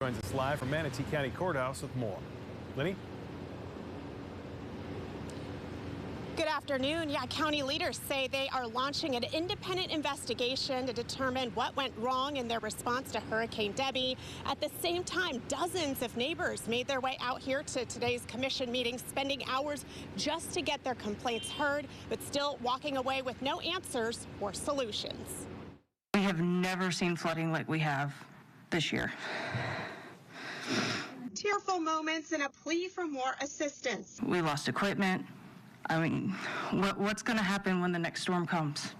Joins us live from Manatee County Courthouse with more. Lenny? Good afternoon. Yeah, county leaders say they are launching an independent investigation to determine what went wrong in their response to Hurricane Debbie. At the same time, dozens of neighbors made their way out here to today's commission meeting, spending hours just to get their complaints heard, but still walking away with no answers or solutions. We have never seen flooding like we have this year. Tearful moments and a plea for more assistance. We lost equipment. I mean, what's going to happen when the next storm comes?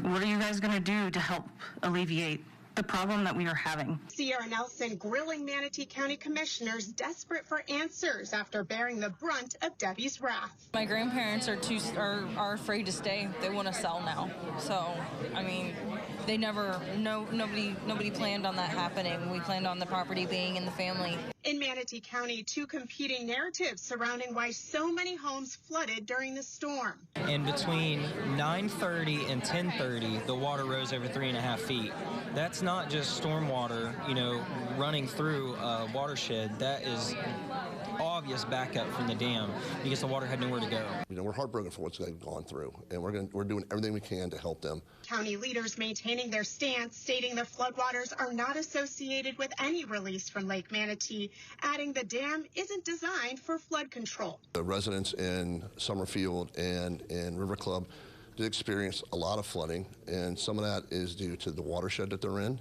What are you guys going to do to help alleviate the problem that we are having? Sierra Nelson grilling Manatee County commissioners desperate for answers after bearing the brunt of Debbie's wrath. My grandparents are afraid to stay. They want to sell now. So, I mean, they nobody planned on that happening. We planned on the property being in the family. In Manatee County, two competing narratives surrounding why so many homes flooded during the storm. And between 9:30 and 10:30, the water rose over 3.5 feet. That's not just storm water, running through a watershed. That is obvious backup from the dam because the water had nowhere to go. We're heartbroken for what they've gone through, and we're doing everything we can to help them. County leaders maintaining their stance, stating the floodwaters are not associated with any release from Lake Manatee, adding the dam isn't designed for flood control. The residents in Summerfield and in River Club did experience a lot of flooding, and some of that is due to the watershed that they're in.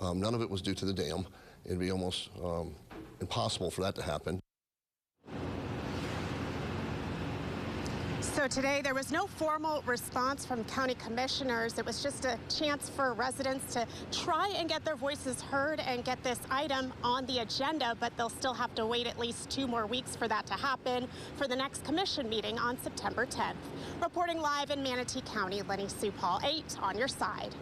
None of it was due to the dam. It'd be almost impossible for that to happen. So today there was no formal response from county commissioners. It was just a chance for residents to try and get their voices heard and get this item on the agenda, but they'll still have to wait at least 2 more weeks for that to happen for the next commission meeting on September 10th. Reporting live in Manatee County, Lenny Sue Paul, 8 on your side.